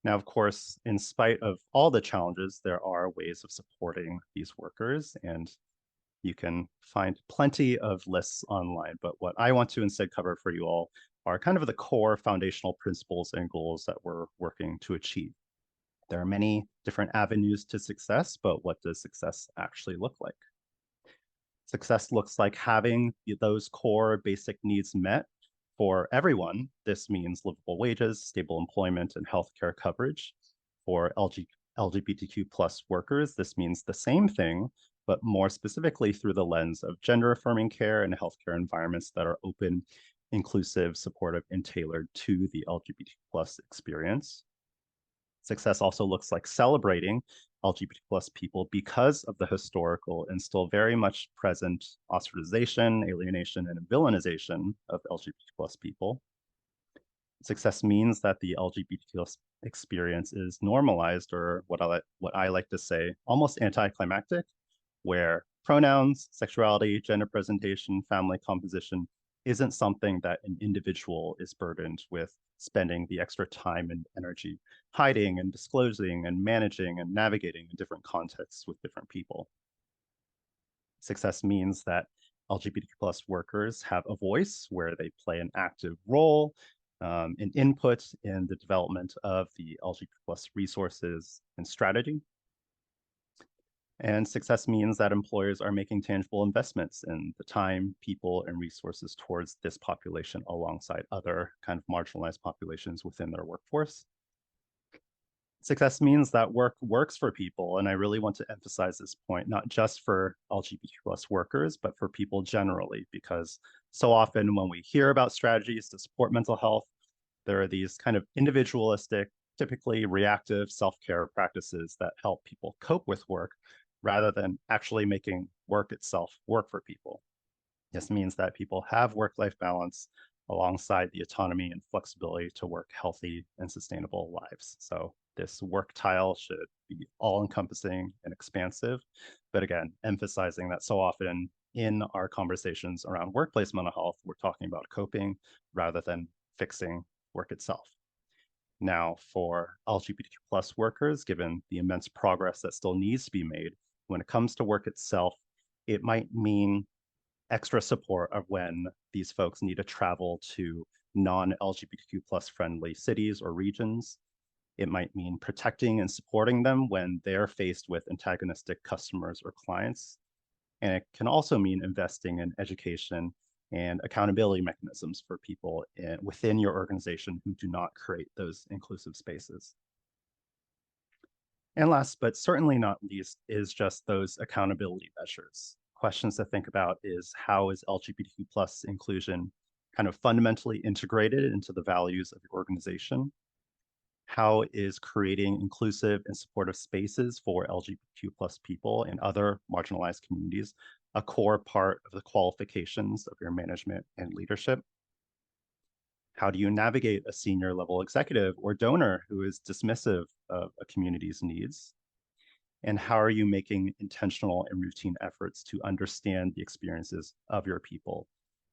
Now, of course, in spite of all the challenges, there are ways of supporting these workers, and you can find plenty of lists online. But what I want to instead cover for you all are kind of the core foundational principles and goals that we're working to achieve. There are many different avenues to success, but what does success actually look like? Success looks like having those core basic needs met for everyone. This means livable wages, stable employment, and healthcare coverage. For LGBTQ plus workers, this means the same thing, but more specifically through the lens of gender-affirming care and healthcare environments that are open, inclusive, supportive, and tailored to the LGBT plus experience. Success also looks like celebrating LGBT plus people because of the historical and still very much present ostracization, alienation, and villainization of LGBT plus people. Success means that the LGBT plus experience is normalized, or what I like to say, almost anticlimactic, where pronouns, sexuality, gender presentation, family composition isn't something that an individual is burdened with spending the extra time and energy hiding and disclosing and managing and navigating in different contexts with different people. Success means that LGBT plus workers have a voice where they play an active role, an input in the development of the LGBT plus resources and strategy. And success means that employers are making tangible investments in the time, people, and resources towards this population alongside other kind of marginalized populations within their workforce. Success means that work works for people, and I really want to emphasize this point, not just for LGBT plus workers, but for people generally, because so often when we hear about strategies to support mental health, there are these kind of individualistic, typically reactive self-care practices that help people cope with work rather than actually making work itself work for people. This means that people have work-life balance alongside the autonomy and flexibility to work healthy and sustainable lives. So this work tile should be all-encompassing and expansive, but again, emphasizing that so often in our conversations around workplace mental health, we're talking about coping rather than fixing work itself. Now, for LGBTQ plus workers, given the immense progress that still needs to be made, when it comes to work itself, it might mean extra support of when these folks need to travel to non-LGBTQ plus friendly cities or regions. It might mean protecting and supporting them when they're faced with antagonistic customers or clients. And it can also mean investing in education and accountability mechanisms for people within your organization who do not create those inclusive spaces. And last, but certainly not least, is just those accountability measures. Questions to think about is, how is LGBTQ plus inclusion kind of fundamentally integrated into the values of your organization? How is creating inclusive and supportive spaces for LGBTQ plus people and other marginalized communities a core part of the qualifications of your management and leadership? How do you navigate a senior level executive or donor who is dismissive of a community's needs? And how are you making intentional and routine efforts to understand the experiences of your people?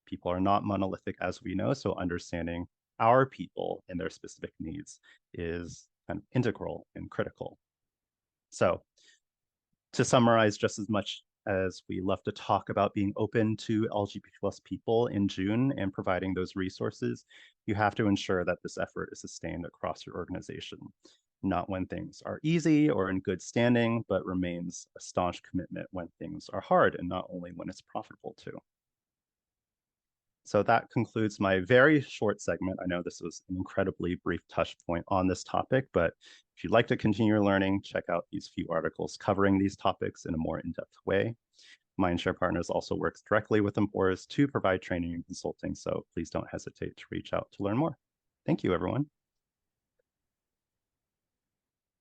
People are not monolithic, as we know, so understanding our people and their specific needs is kind of integral and critical. So to summarize, just as much as we love to talk about being open to LGBT plus people in June and providing those resources, you have to ensure that this effort is sustained across your organization. not when things are easy or in good standing, but remains a staunch commitment when things are hard and not only when it's profitable too. So that concludes my very short segment. I know this was an incredibly brief touch point on this topic, but if you'd like to continue your learning, check out these few articles covering these topics in a more in-depth way. Mindshare Partners also works directly with employers to provide training and consulting, so please don't hesitate to reach out to learn more. Thank you, everyone.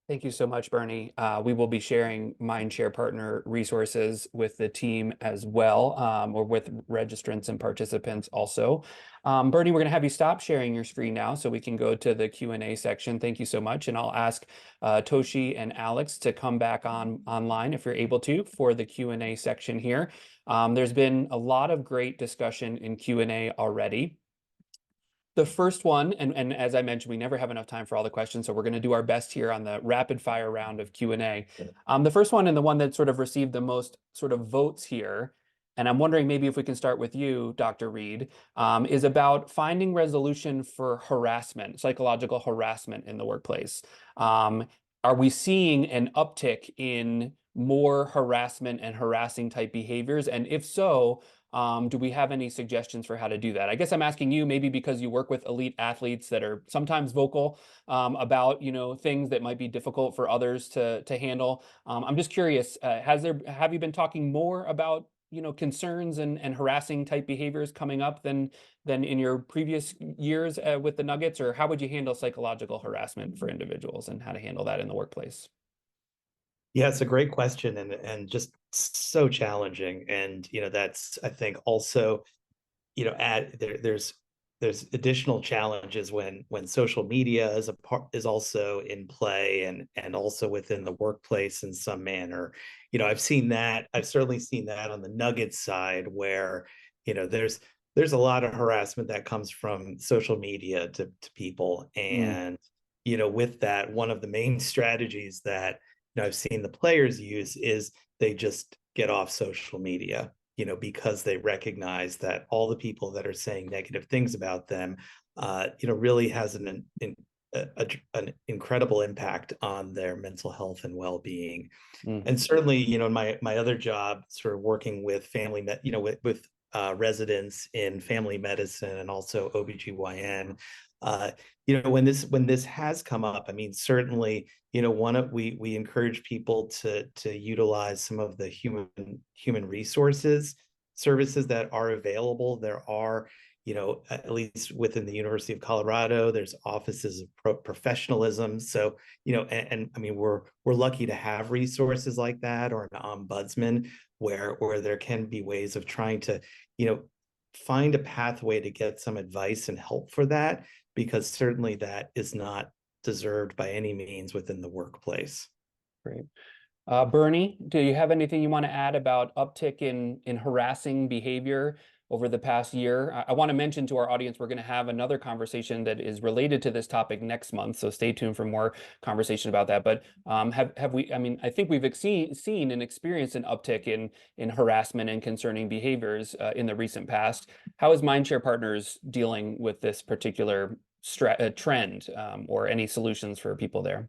Thank you so much, Bernie. We will be sharing Mindshare Partner resources with the team as well, or with registrants and participants also. Bernie, we're going to have you stop sharing your screen now so we can go to the Q&A section. Thank you so much. And I'll ask Toshi and Alex to come back online if you're able to for the Q&A section here. There's been a lot of great discussion in Q&A already. The first one, and as I mentioned, we never have enough time for all the questions, so we're going to do our best here on the rapid fire round of Q&A. The first one, and the one that sort of received the most sort of votes here, and I'm wondering maybe if we can start with you, Dr. Reed, is about finding resolution for harassment, psychological harassment in the workplace. Are we seeing an uptick in more harassment and harassing type behaviors? And if so, do we have any suggestions for how to do that? I guess I'm asking you maybe because you work with elite athletes that are sometimes vocal about, you know, things that might be difficult for others to handle. I'm just curious, have you been talking more about, you know, concerns and harassing type behaviors coming up than in your previous years with the Nuggets? Or how would you handle psychological harassment for individuals and how to handle that in the workplace? Yeah, it's a great question and just so challenging. And you know, that's I think also, you know, there's additional challenges when social media is also in play and also within the workplace in some manner. You know, I've certainly seen that on the Nuggets side where, you know, there's a lot of harassment that comes from social media to people. And, you know, with that, one of the main strategies that I've seen the players use is they just get off social media, you know, because they recognize that all the people that are saying negative things about them, you know, really has an incredible impact on their mental health and well-being. And certainly, you know, in my other job, sort of working with with residents in family medicine and also OBGYN, you know, when this has come up, I mean, certainly, you know, we encourage people to utilize some of the human resources services that are available. There are, you know, at least within the University of Colorado, there's offices of professionalism. So, you know, and I mean, we're lucky to have resources like that, or an ombudsman where there can be ways of trying to, you know, find a pathway to get some advice and help for that, because certainly that is not deserved by any means within the workplace. Great. Bernie, do you have anything you want to add about uptick in harassing behavior over the past year? I want to mention to our audience, we're going to have another conversation that is related to this topic next month, so stay tuned for more conversation about that. But have we, I mean, I think we've seen and experienced an uptick in harassment and concerning behaviors in the recent past. How is Mindshare Partners dealing with this particular trend, or any solutions for people there?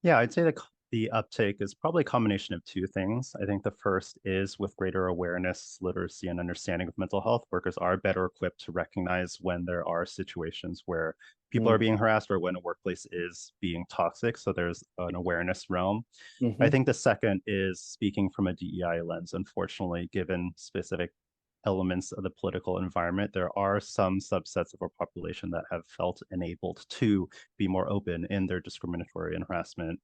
Yeah, I'd say the uptake is probably a combination of two things. I think the first is with greater awareness, literacy, and understanding of mental health, workers are better equipped to recognize when there are situations where people are being harassed or when a workplace is being toxic. So there's an awareness realm. I think the second is speaking from a DEI lens. Unfortunately, given specific elements of the political environment, there are some subsets of our population that have felt enabled to be more open in their discriminatory and harassment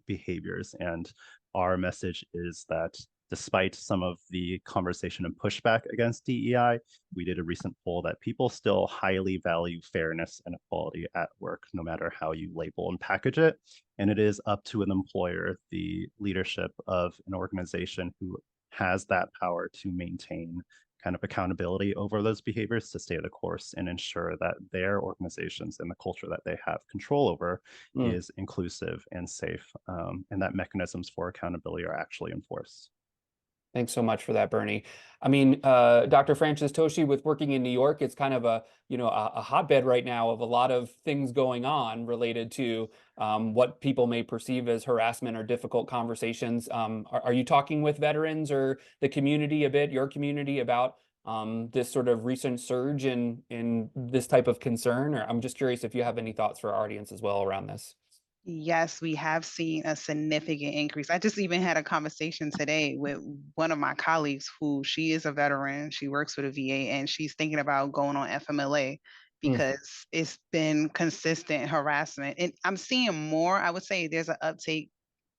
behaviors. And our message is that despite some of the conversation and pushback against DEI, we did a recent poll that people still highly value fairness and equality at work, no matter how you label and package it. And it is up to an employer, the leadership of an organization who has that power to maintain kind of accountability over those behaviors, to stay the course and ensure that their organizations and the culture that they have control over is inclusive and safe, and that mechanisms for accountability are actually enforced. Thanks so much for that, Bernie. I mean, Dr. Francis Toshi, with working in New York, it's kind of a hotbed right now of a lot of things going on related to what people may perceive as harassment or difficult conversations. Are you talking with veterans or the community a bit, your community, about this sort of recent surge in this type of concern? Or I'm just curious if you have any thoughts for our audience as well around this. Yes, we have seen a significant increase. I just even had a conversation today with one of my colleagues who she is a veteran. She works for the VA and she's thinking about going on FMLA Mm, because it's been consistent harassment. And I'm seeing more, I would say there's an uptake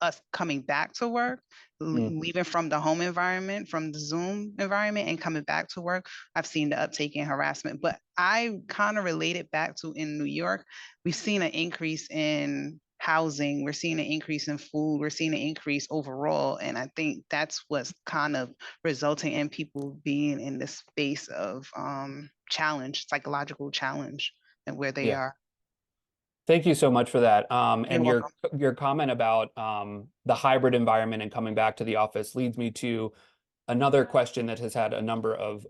us coming back to work, mm. leaving from the home environment, from the Zoom environment and coming back to work. I've seen the uptake in harassment, but I kind of relate it back to in New York, we've seen an increase in housing, we're seeing an increase in food, we're seeing an increase overall. And I think that's what's kind of resulting in people being in this space of challenge, psychological challenge, and where they Yeah. are. Thank you so much for that. You're And welcome. your comment about the hybrid environment and coming back to the office leads me to another question that has had a number of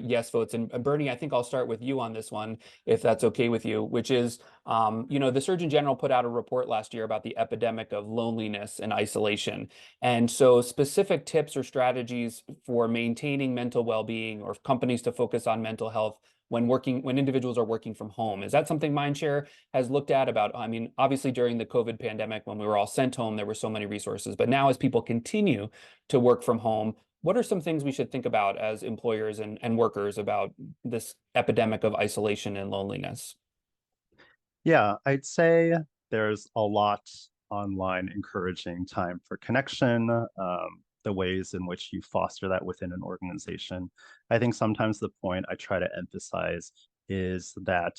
yes votes. And Bernie, I think I'll start with you on this one, if that's okay with you, which is, the Surgeon General put out a report last year about the epidemic of loneliness and isolation. And so specific tips or strategies for maintaining mental well-being or companies to focus on mental health when individuals are working from home. Is that something Mindshare has looked at about, I mean, obviously during the COVID pandemic, when we were all sent home, there were so many resources, but now as people continue to work from home, what are some things we should think about as employers and workers about this epidemic of isolation and loneliness? Yeah, I'd say there's a lot online encouraging time for connection, the ways in which you foster that within an organization. I think sometimes the point I try to emphasize is that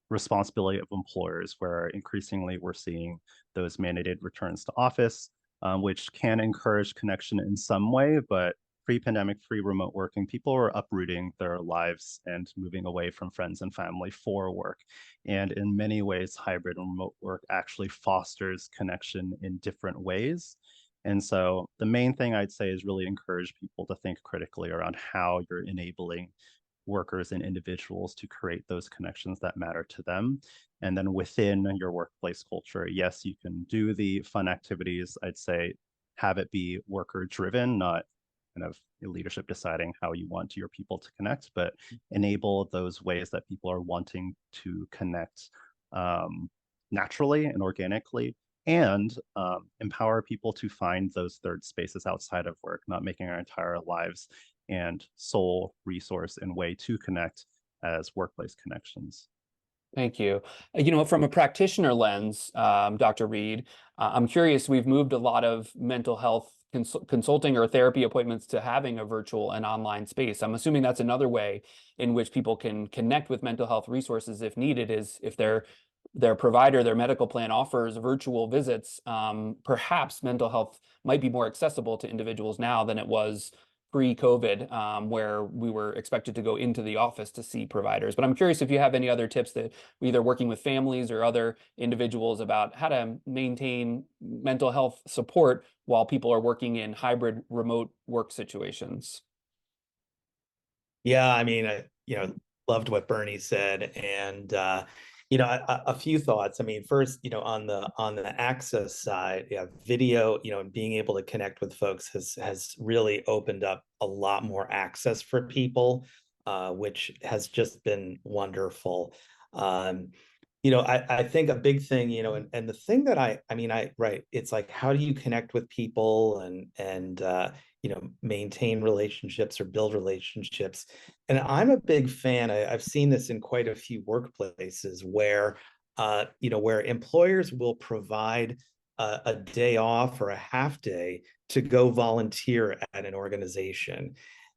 responsibility of employers, where increasingly we're seeing those mandated returns to office, which can encourage connection in some way, but pre-pandemic, free remote working, people are uprooting their lives and moving away from friends and family for work. And in many ways, hybrid and remote work actually fosters connection in different ways. And so the main thing I'd say is really encourage people to think critically around how you're enabling workers and individuals to create those connections that matter to them. And then within your workplace culture, yes, you can do the fun activities. I'd say have it be worker driven, not kind of leadership deciding how you want your people to connect, but enable those ways that people are wanting to connect naturally and organically, and empower people to find those third spaces outside of work, not making our entire lives and sole resource and way to connect as workplace connections. Thank you. From a practitioner lens, Dr. Reed, I'm curious, we've moved a lot of mental health consulting or therapy appointments to having a virtual and online space. I'm assuming that's another way in which people can connect with mental health resources if needed, is if their provider, their medical plan offers virtual visits. Perhaps mental health might be more accessible to individuals now than it was pre-COVID, where we were expected to go into the office to see providers. But I'm curious if you have any other tips that either working with families or other individuals about how to maintain mental health support while people are working in hybrid remote work situations. Yeah, I mean, loved what Bernie said, and a few thoughts. I mean, first, on the access side, yeah, video, and being able to connect with folks has really opened up a lot more access for people, which has just been wonderful. I think a big thing, and the thing that right, it's like, how do you connect with people and maintain relationships or build relationships? And I'm a big fan. I've seen this in quite a few workplaces where, where employers will provide a day off or a half day to go volunteer at an organization.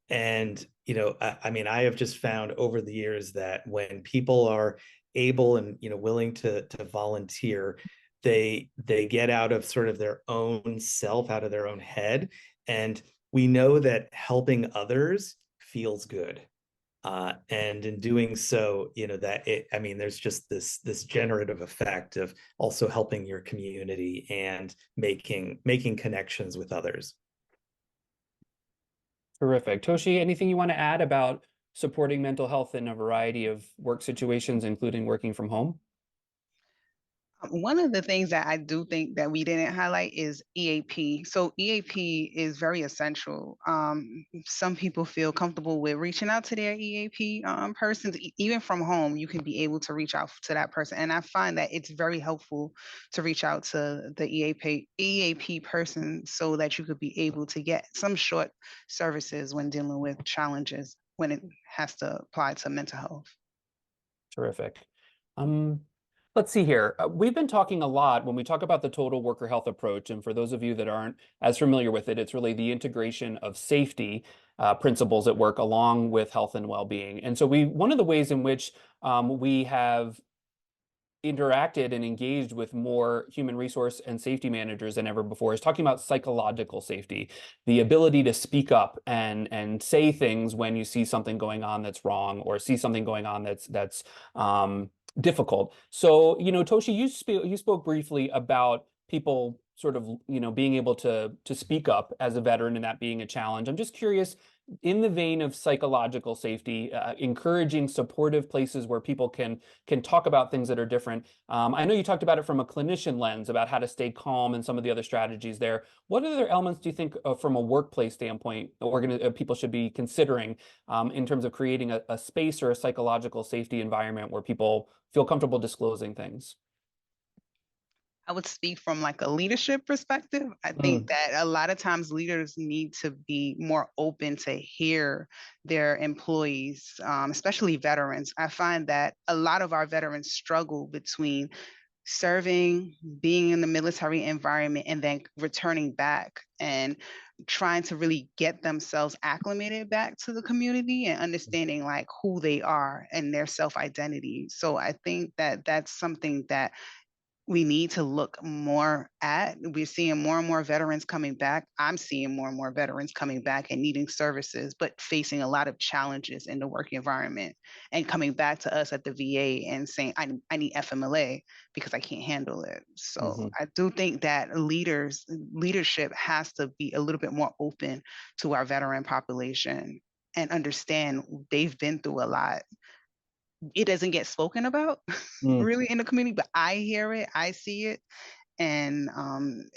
And, I have just found over the years that when people are able and willing to volunteer, they get out of sort of their own self, out of their own head, and we know that helping others feels good, and in doing so, there's just this generative effect of also helping your community and making connections with others. Terrific. Toshi, anything you want to add about supporting mental health in a variety of work situations, including working from home? One of the things that I do think that we didn't highlight is EAP. So EAP is very essential. Some people feel comfortable with reaching out to their EAP persons, even from home. You can be able to reach out to that person, and I find that it's very helpful to reach out to the EAP person so that you could be able to get some short services when dealing with challenges when it has to apply to mental health. Terrific. Um, let's see here. We've been talking a lot when we talk about the total worker health approach. And for those of you that aren't as familiar with it, it's really the integration of safety principles at work along with health and well-being. And so one of the ways in which we have interacted and engaged with more human resource and safety managers than ever before is talking about psychological safety, the ability to speak up and say things when you see something going on that's wrong or see something going on that's difficult. So, Toshi, you spoke briefly about people sort of, being able to speak up as a veteran and that being a challenge. I'm just curious, in the vein of psychological safety, encouraging supportive places where people can talk about things that are different. I know you talked about it from a clinician lens about how to stay calm and some of the other strategies there. What other elements do you think from a workplace standpoint people should be considering in terms of creating a space or a psychological safety environment where people feel comfortable disclosing things? I would speak from like a leadership perspective. I think that a lot of times leaders need to be more open to hear their employees, especially veterans. I find that a lot of our veterans struggle between serving, being in the military environment, and then returning back and trying to really get themselves acclimated back to the community and understanding like who they are and their self-identity. So I think that that's something that we need to look more at. We're seeing more and more veterans coming back. I'm seeing more and more veterans coming back and needing services, but facing a lot of challenges in the work environment and coming back to us at the VA and saying, I need FMLA because I can't handle it. So I do think that leadership has to be a little bit more open to our veteran population and understand they've been through a lot. It doesn't get spoken about really in the community, but I hear it, I see it, and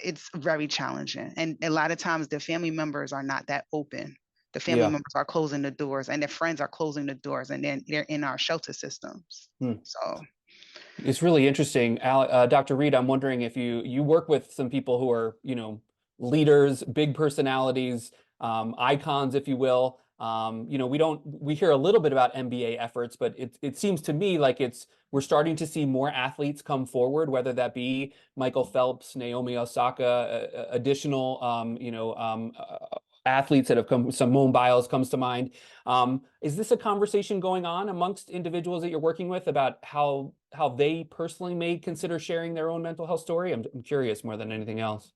it's very challenging. And a lot of times the family members are not that open. The family members are closing the doors and their friends are closing the doors and then they're in our shelter systems. So it's really interesting. Dr. Reed, I'm wondering if you work with some people who are, leaders, big personalities, icons, if you will. We hear a little bit about MBA efforts, but it seems to me like we're starting to see more athletes come forward, whether that be Michael Phelps, Naomi Osaka, additional, athletes that have come. Simone Biles comes to mind. Is this a conversation going on amongst individuals that you're working with about how they personally may consider sharing their own mental health story? I'm curious more than anything else.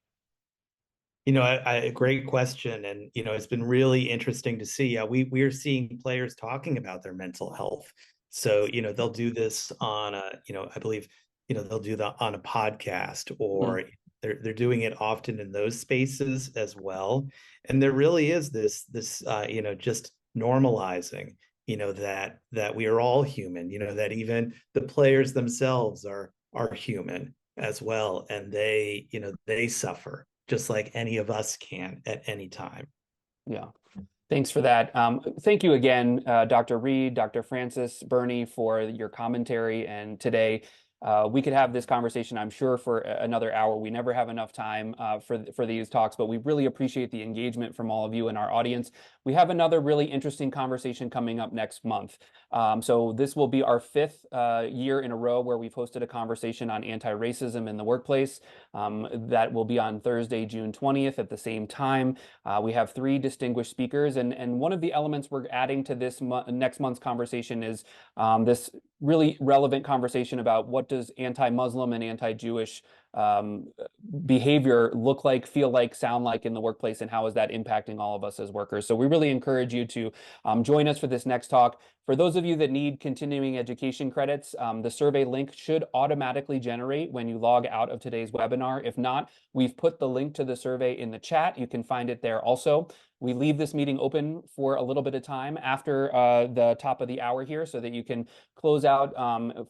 A great question. And, it's been really interesting to see. We're seeing players talking about their mental health. So, they'll do this on I believe, they'll do that on a podcast or they're doing it often in those spaces as well. And there really is this just normalizing, that we are all human, that even the players themselves are human as well. And they suffer just like any of us can at any time. Yeah. Thanks for that. Thank you again, Dr. Reed, Dr. Francis, Bernie, for your commentary. And today, we could have this conversation, I'm sure, for another hour. We never have enough time for these talks, but we really appreciate the engagement from all of you in our audience. We have another really interesting conversation coming up next month. So this will be our 5th year in a row where we've hosted a conversation on anti-racism in the workplace. That will be on Thursday, June 20th at the same time. We have 3 distinguished speakers, and one of the elements we're adding to this next month's conversation is this really relevant conversation about what does anti-Muslim and anti-Jewish behavior look like, feel like, sound like in the workplace, and how is that impacting all of us as workers? So we really encourage you to join us for this next talk. For those of you that need continuing education credits, the survey link should automatically generate when you log out of today's webinar. If not, we've put the link to the survey in the chat. You can find it there also. We leave this meeting open for a little bit of time after the top of the hour here so that you can close out,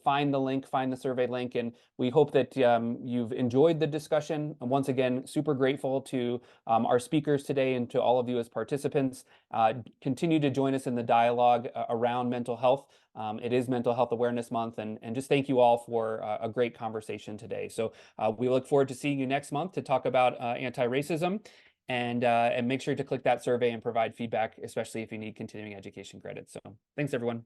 find the link, find the survey link, and we hope that you've enjoyed the discussion. And once again, super grateful to our speakers today and to all of you as participants. Continue to join us in the dialogue around mental health. It is Mental Health Awareness Month, and just thank you all for a great conversation today. So we look forward to seeing you next month to talk about anti-racism. And make sure to click that survey and provide feedback, especially if you need continuing education credits. So thanks, everyone.